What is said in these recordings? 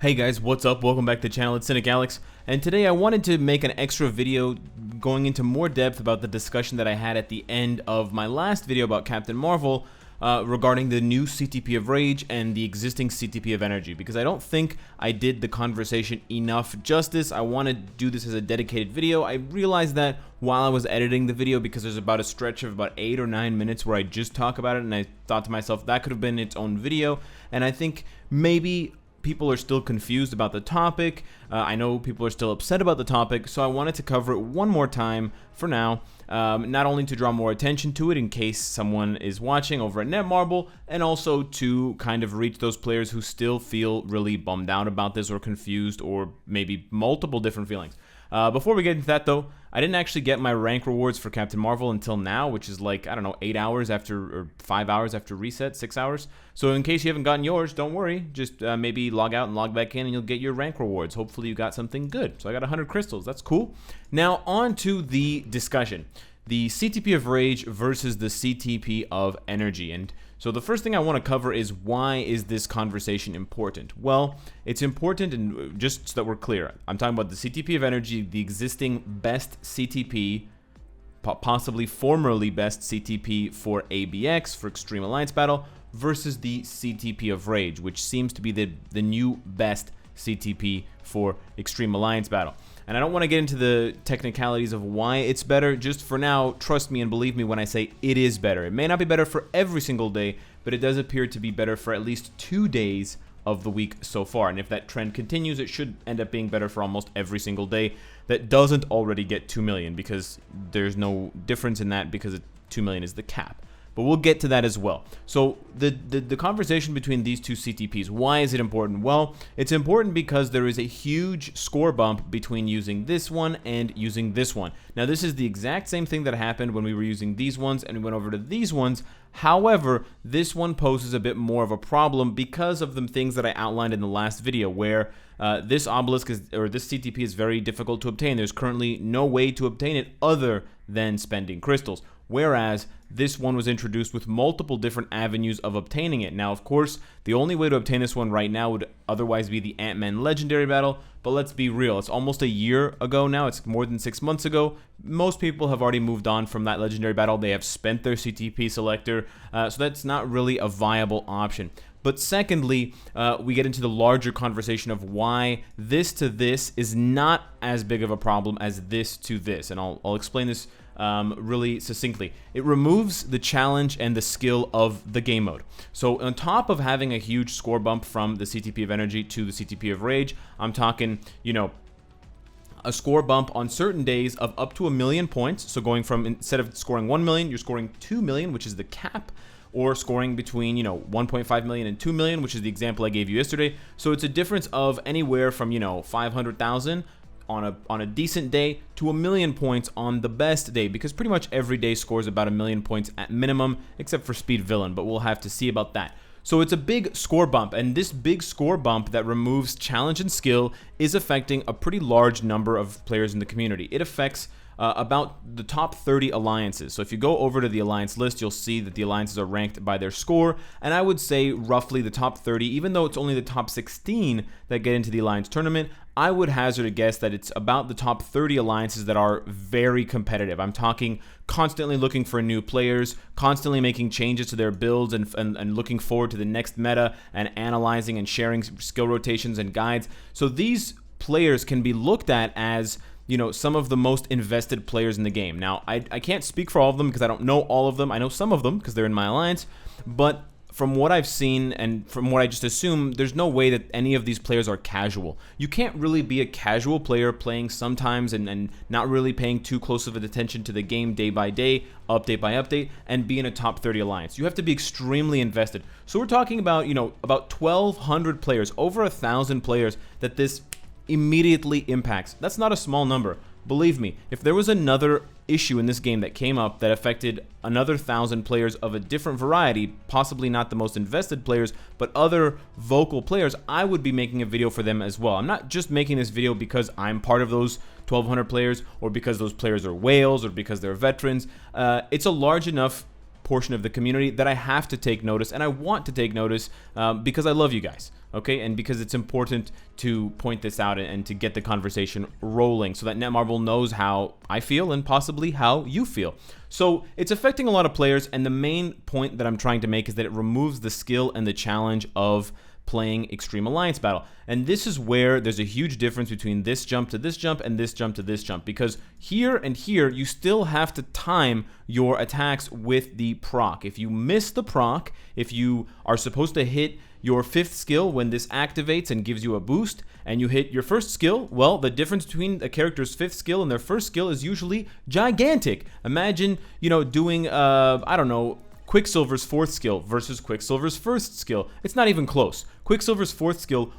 Hey guys, what's up? Welcome back to the channel. It's Cynicalex, and today I wanted to make an extra video going into more depth about the discussion that I had at the end of my last video about Captain Marvel regarding the new CTP of Rage and the existing CTP of Energy, because I don't think I did the conversation enough justice. I want to do this as a dedicated video. I realized that while I was editing the video, because there's about a stretch of about 8 or 9 minutes where I just talk about it, and I thought to myself that could have been its own video, and I think maybe people are still confused about the topic. I know people are still upset about the topic, so I wanted to cover it one more time for now, not only to draw more attention to it in case someone is watching over at Netmarble, and also to kind of reach those players who still feel really bummed out about this or confused or maybe multiple different feelings. Before we get into that though, I didn't actually get my rank rewards for Captain Marvel until now, which is like, I don't know, 8 hours after, or 5 hours after reset, 6 hours. So in case you haven't gotten yours, don't worry. Just maybe log out and log back in and you'll get your rank rewards. Hopefully you got something good. So I got 100 crystals. That's cool. Now on to the discussion. The CTP of Rage versus the CTP of Energy. And so the first thing I want to cover is, why is this conversation important? Well, it's important, and just so that we're clear, I'm talking about the CTP of Energy, the existing best CTP, possibly formerly best CTP for ABX, for Extreme Alliance Battle, versus the CTP of Rage, which seems to be the new best CTP for Extreme Alliance Battle. And I don't want to get into the technicalities of why it's better. Just for now, trust me and believe me when I say it is better. It may not be better for every single day, but it does appear to be better for at least 2 days of the week so far. And if that trend continues, it should end up being better for almost every single day that doesn't already get 2 million, because there's no difference in that, because 2 million is the cap. But we'll get to that as well. So the conversation between these two CTPs, why is it important? Well, it's important because there is a huge score bump between using this one and using this one. Now, this is the exact same thing that happened when we were using these ones and we went over to these ones. However, this one poses a bit more of a problem because of the things that I outlined in the last video, where this obelisk or this CTP is very difficult to obtain. There's currently no way to obtain it other than spending crystals. Whereas this one was introduced with multiple different avenues of obtaining it. Now, of course, the only way to obtain this one right now would otherwise be the Ant-Man Legendary Battle, but let's be real, it's almost a year ago now, it's more than 6 months ago. Most people have already moved on from that Legendary Battle, they have spent their CTP selector, so that's not really a viable option. But secondly, we get into the larger conversation of why this to this is not as big of a problem as this to this, and I'll explain this really succinctly. It removes the challenge and the skill of the game mode. So on top of having a huge score bump from the CTP of Energy to the CTP of Rage, I'm talking, you know, a score bump on certain days of up to 1 million points. So going from, instead of scoring 1 million, you're scoring 2 million, which is the cap, or scoring between, you know, 1.5 million and 2 million, which is the example I gave you yesterday. So it's a difference of anywhere from, you know, 500,000 on a decent day to 1 million points on the best day, because pretty much every day scores about 1 million points at minimum, except for Speed Villain, but we'll have to see about that. So it's a big score bump, and this big score bump that removes challenge and skill is affecting a pretty large number of players in the community. It affects about the top 30 alliances. So if you go over to the alliance list, you'll see that the alliances are ranked by their score, and I would say roughly the top 30, even though it's only the top 16 that get into the alliance tournament, I would hazard a guess that it's about the top 30 alliances that are very competitive. I'm talking constantly looking for new players, constantly making changes to their builds, and looking forward to the next meta, and analyzing and sharing skill rotations and guides. So these players can be looked at as, you know, some of the most invested players in the game. Now, I can't speak for all of them because I don't know all of them. I know some of them because they're in my alliance, but from what I've seen and from what I just assume, there's no way that any of these players are casual. You can't really be a casual player playing sometimes and not really paying too close of attention to the game day by day, update by update, and be in a top 30 alliance. You have to be extremely invested. So we're talking about, you know, about 1,200 players, over 1,000 players that this immediately impacts. That's not a small number. Believe me, if there was another issue in this game that came up that affected another 1,000 players of a different variety, possibly not the most invested players, but other vocal players, I would be making a video for them as well. I'm not just making this video because I'm part of those 1,200 players, or because those players are whales, or because they're veterans. It's a large enough portion of the community that I have to take notice, and I want to take notice because I love you guys, okay? And because it's important to point this out and to get the conversation rolling so that Netmarble knows how I feel and possibly how you feel. So it's affecting a lot of players, and the main point that I'm trying to make is that it removes the skill and the challenge of playing Extreme Alliance Battle. And this is where there's a huge difference between this jump to this jump and this jump to this jump, because here and here you still have to time your attacks with the proc. If you miss the proc, if you are supposed to hit your 5th skill when this activates and gives you a boost, and you hit your 1st skill, well, the difference between a character's 5th skill and their 1st skill is usually gigantic. Imagine, you know, doing, I don't know, Quicksilver's 4th skill versus Quicksilver's 1st skill. It's not even close. Quicksilver's 4th skill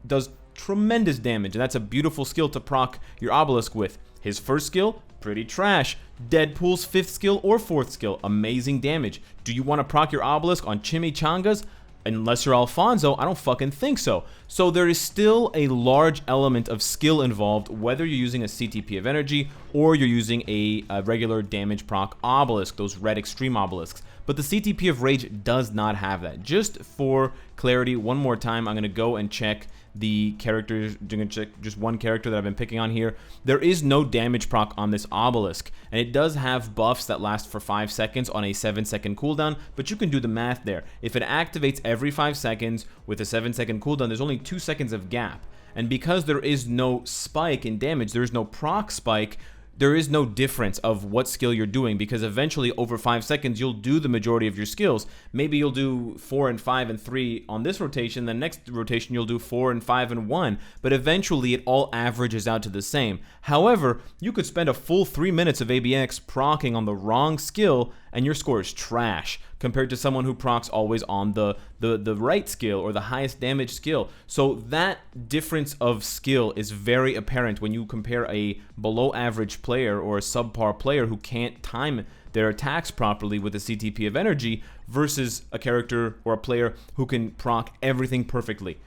does tremendous damage, and that's a beautiful skill to proc your obelisk with. His 1st skill, pretty trash. Deadpool's 5th skill or 4th skill, amazing damage. Do you want to proc your obelisk on Chimichangas? Unless you're Alfonso, I don't fucking think so. So there is still a large element of skill involved, whether you're using a CTP of energy or you're using a regular damage proc obelisk, those red extreme obelisks. But the CTP of Rage does not have that. Just for clarity, one more time, I'm going to go and check the characters. I'm going to check just one character that I've been picking on here. There is no damage proc on this obelisk, and it does have buffs that last for 5 seconds on a 7-second cooldown, but you can do the math there. If it activates every 5 seconds with a 7-second cooldown, there's only 2 seconds of gap. And because there is no spike in damage, there is no proc spike, there is no difference of what skill you're doing, because eventually over 5 seconds you'll do the majority of your skills. Maybe you'll do 4 and 5 and 3 on this rotation, then next rotation you'll do 4 and 5 and 1, but eventually it all averages out to the same. However, you could spend a full 3 minutes of ABX procking on the wrong skill and your score is trash compared to someone who procs always on the right skill or the highest damage skill. So that difference of skill is very apparent when you compare a below average player or a subpar player who can't time their attacks properly with a CTP of energy versus a character or a player who can proc everything perfectly.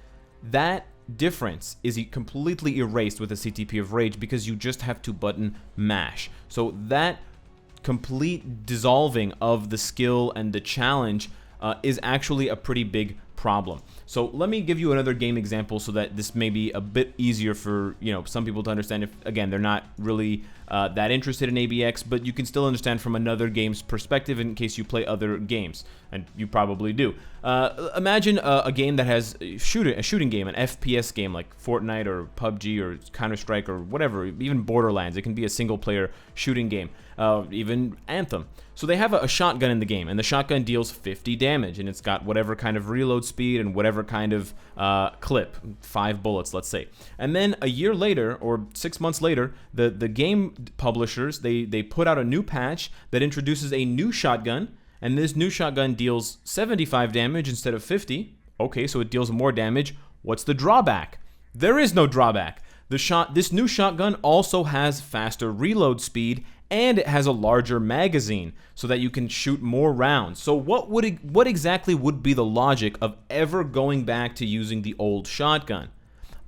That difference is completely erased with a CTP of Rage because you just have to button mash. So that complete dissolving of the skill and the challenge is actually a pretty big problem. So let me give you another game example so that this may be a bit easier for, you know, some people to understand if, again, they're not really that interested in ABX, but you can still understand from another game's perspective in case you play other games, and you probably do. Imagine a game that has a shooting game, an FPS game like Fortnite or PUBG or Counter-Strike or whatever, even Borderlands. It can be a single-player shooting game, even Anthem. So they have a shotgun in the game, and the shotgun deals 50 damage, and it's got whatever kind of reload speed and whatever kind of clip, 5 bullets, let's say. And then a year later, or 6 months later, the game publishers, they put out a new patch that introduces a new shotgun, and this new shotgun deals 75 damage instead of 50. Okay, so it deals more damage. What's the drawback? There is no drawback. This new shotgun also has faster reload speed, and it has a larger magazine so that you can shoot more rounds. So what exactly would be the logic of ever going back to using the old shotgun?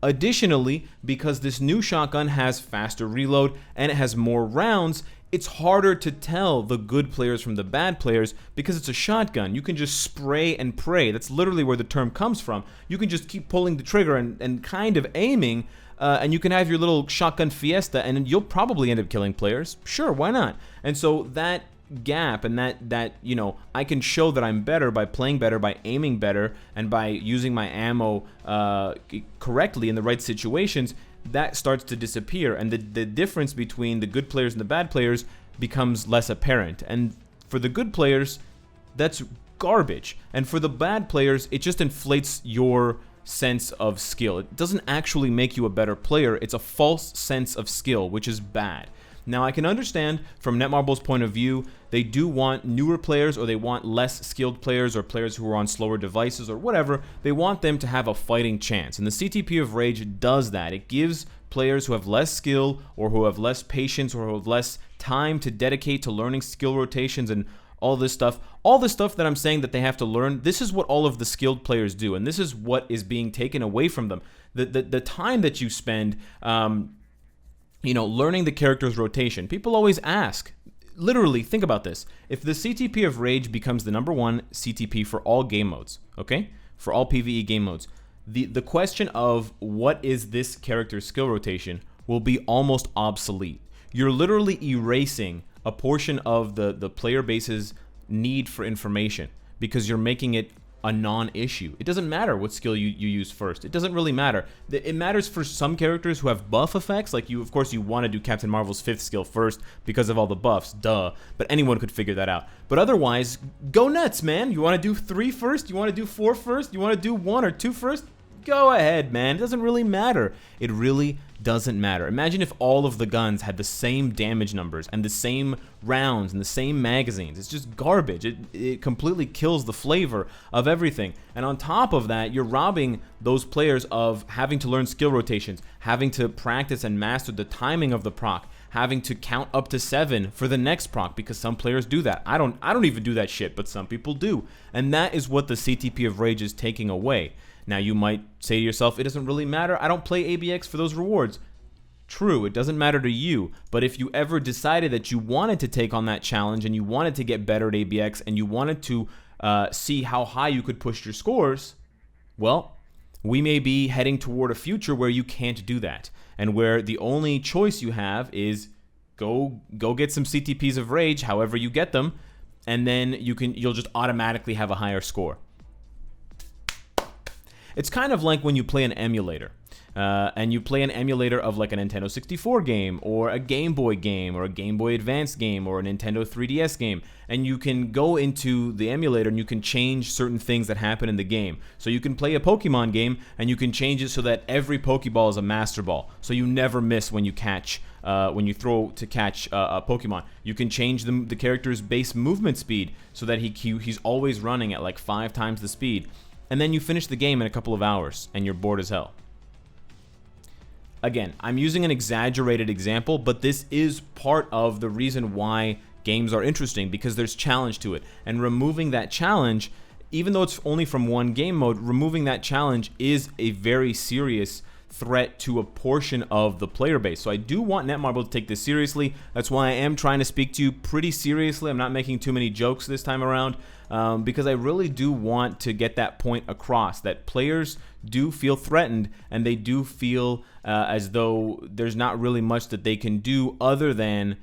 Additionally, because this new shotgun has faster reload and it has more rounds, it's harder to tell the good players from the bad players because it's a shotgun. You can just spray and pray. That's literally where the term comes from. You can just keep pulling the trigger and kind of aiming, and you can have your little shotgun fiesta, and you'll probably end up killing players. Sure, why not? And so that gap and that you know, I can show that I'm better by playing better, by aiming better, and by using my ammo correctly in the right situations, that starts to disappear, and the difference between the good players and the bad players becomes less apparent. And for the good players, that's garbage, and for the bad players, it just inflates your sense of skill. It doesn't actually make you a better player. It's a false sense of skill, which is bad. Now, I can understand from Netmarble's point of view, they do want newer players, or they want less skilled players, or players who are on slower devices or whatever. They want them to have a fighting chance, and the CTP of Rage does that. It gives players who have less skill, or who have less patience, or who have less time to dedicate to learning skill rotations and all this stuff that I'm saying that they have to learn. This is what all of the skilled players do, and this is what is being taken away from them. The time that you spend, you know, learning the character's rotation. People always ask, literally, think about this. If the CTP of Rage becomes the #1 CTP for all game modes, okay? For all PvE game modes, the question of what is this character's skill rotation will be almost obsolete. You're literally erasing a portion of the player base's need for information because you're making it a non-issue. It doesn't matter what skill you use first. It doesn't really matter. It matters for some characters who have buff effects, like you, of course, you want to do Captain Marvel's 5th skill first because of all the buffs, duh, but anyone could figure that out. But otherwise, go nuts, man. You want to do 3 first? You want to do 4 first? You want to do 1 or 2 first? Go ahead, man. It doesn't really matter. It really doesn't matter. Imagine if all of the guns had the same damage numbers and the same rounds and the same magazines. It's just garbage. It completely kills the flavor of everything. And on top of that, you're robbing those players of having to learn skill rotations, having to practice and master the timing of the proc, having to count up to 7 for the next proc, because some players do that. I don't even do that shit, but some people do. And that is what the CTP of Rage is taking away. Now, you might say to yourself, it doesn't really matter. I don't play ABX for those rewards. True, it doesn't matter to you. But if you ever decided that you wanted to take on that challenge and you wanted to get better at ABX and you wanted to see how high you could push your scores, well, we may be heading toward a future where you can't do that, and where the only choice you have is go get some CTPs of Rage, however you get them, and then you'll just automatically have a higher score. It's kind of like when you play an emulator, and you play an emulator of like a Nintendo 64 game, or a Game Boy game, or a Game Boy Advance game, or a Nintendo 3DS game, and you can go into the emulator and you can change certain things that happen in the game. So you can play a Pokemon game and you can change it so that every Pokeball is a Master Ball, so you never miss when you catch, when you throw to catch a Pokemon. You can change the character's base movement speed so that he's always running at like 5 times the speed. And then you finish the game in a couple of hours, and you're bored as hell. Again, I'm using an exaggerated example, but this is part of the reason why games are interesting, because there's challenge to it. And removing that challenge, even though it's only from one game mode, removing that challenge is a very serious threat to a portion of the player base. So I do want Netmarble to take this seriously. That's why I am trying to speak to you pretty seriously. I'm not making too many jokes this time around, because I really do want to get that point across, that players do feel threatened, and they do feel as though there's not really much that they can do other than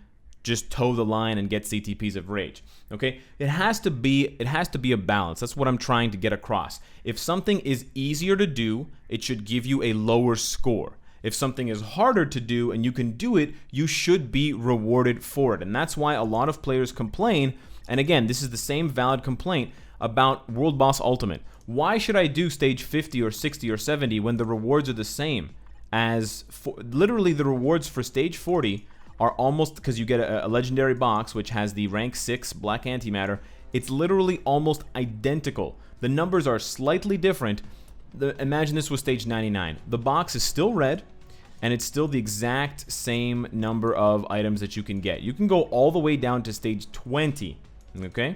just toe the line and get CTPs of Rage. Okay, it has to be a balance. That's what I'm trying to get across. If something is easier to do, it should give you a lower score. If something is harder to do and you can do it, you should be rewarded for it. And that's why a lot of players complain. And again, this is the same valid complaint about World Boss Ultimate. Why should I do stage 50 or 60 or 70 when the rewards are the same as literally the rewards for stage 40 are almost, because you get a legendary box which has the rank 6 black antimatter. It's literally almost identical. The numbers are slightly different. Imagine this was stage 99. The box is still red, and it's still the exact same number of items that you can get. You can go all the way down to stage 20, okay?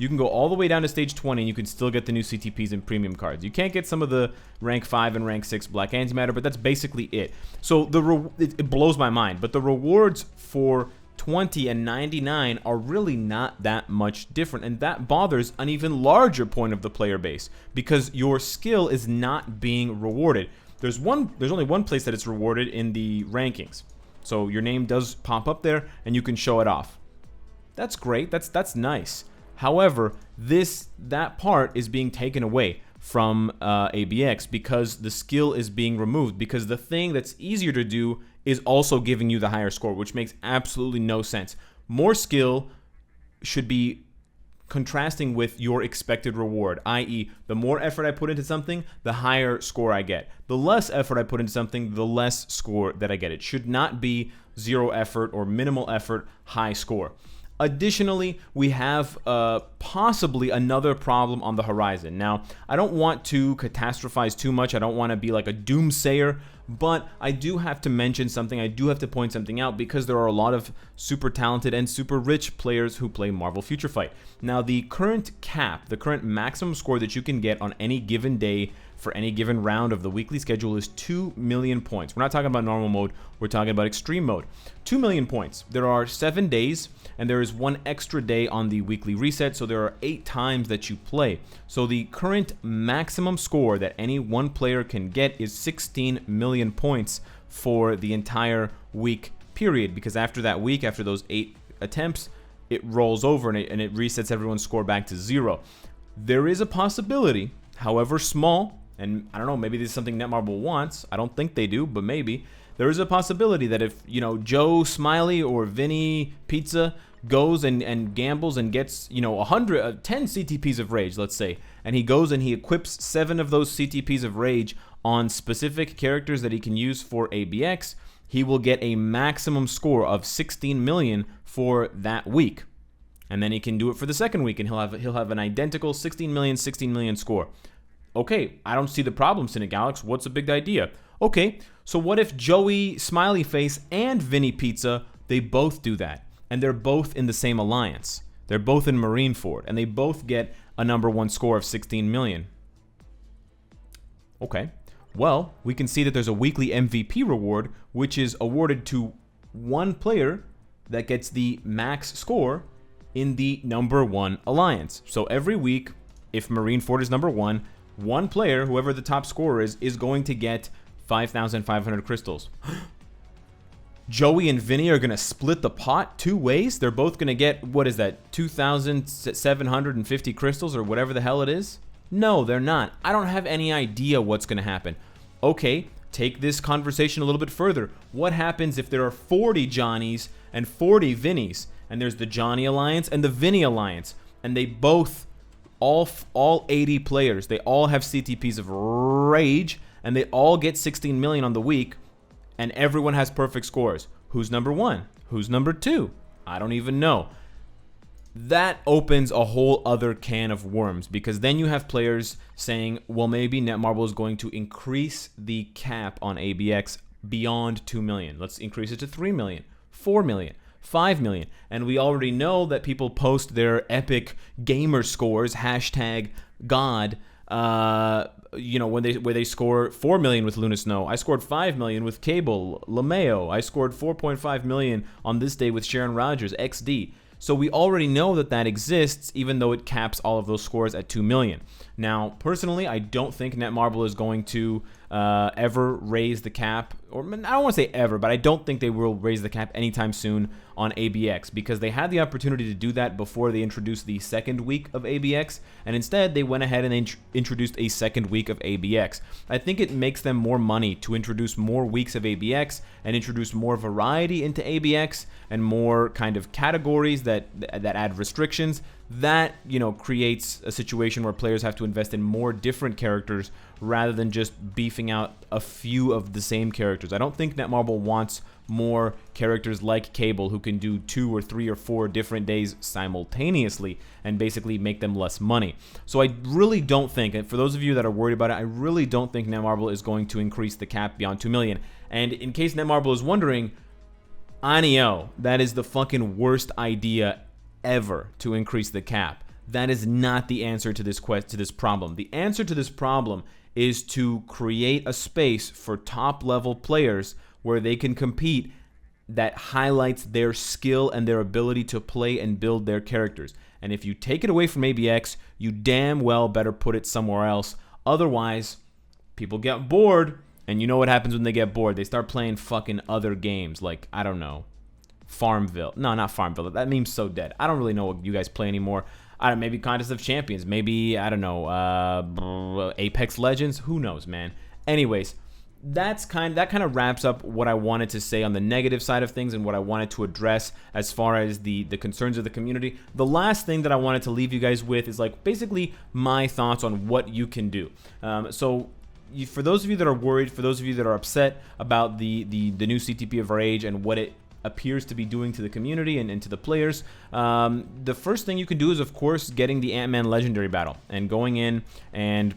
You can go all the way down to stage 20 and you can still get the new CTPs and premium cards. You can't get some of the rank 5 and rank 6 black antimatter, but that's basically it. So it blows my mind, but the rewards for 20 and 99 are really not that much different, and that bothers an even larger point of the player base, because your skill is not being rewarded. There's only one place that it's rewarded, in the rankings. So your name does pop up there and you can show it off. That's great. That's nice. However, that part is being taken away from ABX because the skill is being removed, because the thing that's easier to do is also giving you the higher score, which makes absolutely no sense. More skill should be contrasting with your expected reward, i.e. the more effort I put into something, the higher score I get. The less effort I put into something, the less score that I get. It should not be 0 effort or minimal effort, high score. Additionally, we have possibly another problem on the horizon. Now, I don't want to catastrophize too much. I don't want to be like a doomsayer, But I do have to mention something, I do have to point something out, because there are a lot of super talented and super rich players who play Marvel Future Fight. Now, the current cap, the current maximum score that you can get on any given day for any given round of the weekly schedule is 2 million points. We're not talking about normal mode, we're talking about extreme mode. 2 million points. There are 7 days, and there is 1 extra day on the weekly reset, so there are 8 times that you play. So the current maximum score that any one player can get is 16 million points for the entire week period, because after that week, after those 8 attempts, it rolls over and it resets everyone's score back to 0. There is a possibility, however small, and I don't know, maybe this is something Netmarble wants. I don't think they do, but maybe. There is a possibility that if, you know, Joe Smiley or Vinny Pizza goes and gambles and gets, you know, 10 CTPs of Rage, let's say, and he goes and he equips 7 of those CTPs of Rage on specific characters that he can use for ABX, he will get a maximum score of 16 million for that week. And then he can do it for the second week, and he'll have an identical 16 million score. Okay, I don't see the problem, Cynicalex. What's a big idea? Okay, so what if Joey Smileyface and Vinny Pizza, they both do that, and they're both in the same alliance. They're both in Marineford, and they both get a #1 score of 16 million. Okay, well, we can see that there's a weekly MVP reward, which is awarded to one player that gets the max score in the #1 alliance. So every week, if Marineford is #1, one player, whoever the top scorer is going to get 5,500 crystals. Joey and Vinny are going to split the pot 2 ways. They're both going to get, what is that, 2,750 crystals or whatever the hell it is? No, they're not. I don't have any idea what's going to happen. Okay, take this conversation a little bit further. What happens if there are 40 Johnnies and 40 Vinnies? And there's the Johnny Alliance and the Vinny Alliance. And they both, all 80 players, they all have CTPs of Rage, and they all get 16 million on the week, and everyone has perfect scores. Who's #1? Who's #2? I don't even know. That opens a whole other can of worms, because then you have players saying, well, maybe Netmarble is going to increase the cap on ABX beyond 2 million. Let's increase it to 3 million, 4 million. 5 million, and we already know that people post their epic gamer scores, #God, you know, where they score 4 million with Luna Snow. I scored 5 million with Cable, LeMayo. I scored 4.5 million on this day with Sharon Rogers, XD. So we already know that that exists, even though it caps all of those scores at 2 million. Now, personally, I don't think Netmarble is going to ever raise the cap, or I don't want to say ever, but I don't think they will raise the cap anytime soon on ABX, because they had the opportunity to do that before they introduced the second week of ABX, and instead they went ahead and introduced a second week of ABX. I think it makes them more money to introduce more weeks of ABX and introduce more variety into ABX and more kind of categories that add restrictions. That, you know, creates a situation where players have to invest in more different characters rather than just beefing out a few of the same characters. I don't think Netmarble wants more characters like Cable who can do 2 or 3 or 4 different days simultaneously and basically make them less money. So I really don't think, and for those of you that are worried about it, I really don't think Netmarble is going to increase the cap beyond 2 million. And in case Netmarble is wondering, Anio, that is the fucking worst idea ever to increase the cap. That is not the answer to this problem. The answer to this problem is to create a space for top level players where they can compete that highlights their skill and their ability to play and build their characters. And if you take it away from ABX, you damn well better put it somewhere else. Otherwise, people get bored, and you know what happens when they get bored. They start playing fucking other games like, I don't know, Farmville. No, not Farmville. That meme's so dead. I don't really know what you guys play anymore. I don't know, maybe Contest of Champions. Maybe, I don't know, Apex Legends. Who knows, man? Anyways, that kind of wraps up what I wanted to say on the negative side of things and what I wanted to address as far as the concerns of the community. The last thing that I wanted to leave you guys with is like basically my thoughts on what you can do. For those of you that are worried, for those of you that are upset about the new CTP of Rage and what it appears to be doing to the community and to the players, the first thing you can do is, of course, getting the Ant-Man Legendary Battle and going in and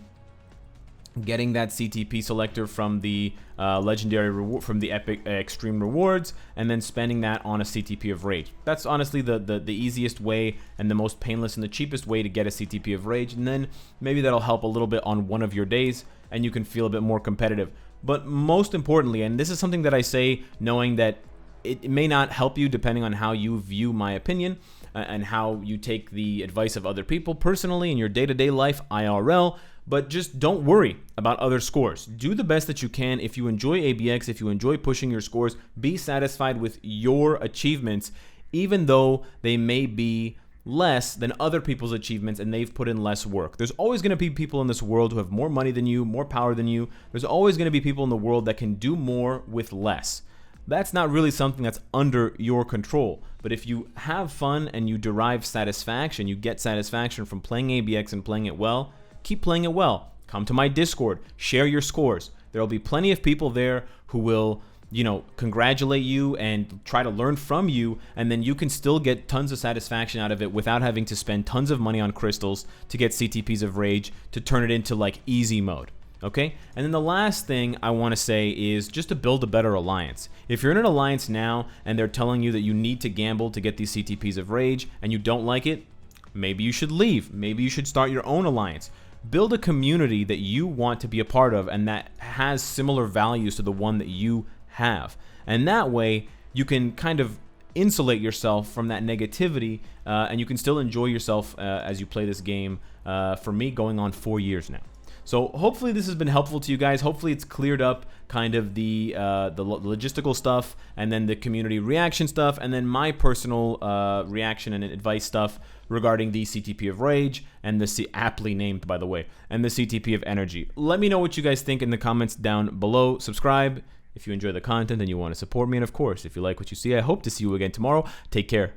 getting that CTP selector from the legendary reward, from the epic extreme rewards, and then spending that on a CTP of rage. That's honestly the easiest way and the most painless and the cheapest way to get a CTP of rage, and then maybe that'll help a little bit on one of your days and you can feel a bit more competitive. But most importantly, and this is something that I say knowing that it may not help you depending on how you view my opinion and how you take the advice of other people personally in your day-to-day life, IRL, but just don't worry about other scores. Do the best that you can. If you enjoy ABX, if you enjoy pushing your scores, be satisfied with your achievements, even though they may be less than other people's achievements and they've put in less work. There's always going to be people in this world who have more money than you, more power than you. There's always going to be people in the world that can do more with less. That's not really something that's under your control. But if you have fun and you derive satisfaction, you get satisfaction from playing ABX and playing it well, keep playing it well. Come to my Discord, share your scores. There'll be plenty of people there who will, congratulate you and try to learn from you, and then you can still get tons of satisfaction out of it without having to spend tons of money on crystals to get CTPs of rage to turn it into like easy mode. Okay? And then the last thing I want to say is just to build a better alliance. If you're in an alliance now and they're telling you that you need to gamble to get these CTPs of rage and you don't like it, maybe you should leave. Maybe you should start your own alliance. Build a community that you want to be a part of and that has similar values to the one that you have. And that way you can kind of insulate yourself from that negativity and you can still enjoy yourself as you play this game. For me, going on 4 years now. So hopefully this has been helpful to you guys. Hopefully it's cleared up kind of the logistical stuff, and then the community reaction stuff, and then my personal reaction and advice stuff regarding the CTP of Rage and the aptly named, by the way, and the CTP of Energy. Let me know what you guys think in the comments down below. Subscribe if you enjoy the content and you want to support me, and of course, if you like what you see, I hope to see you again tomorrow. Take care.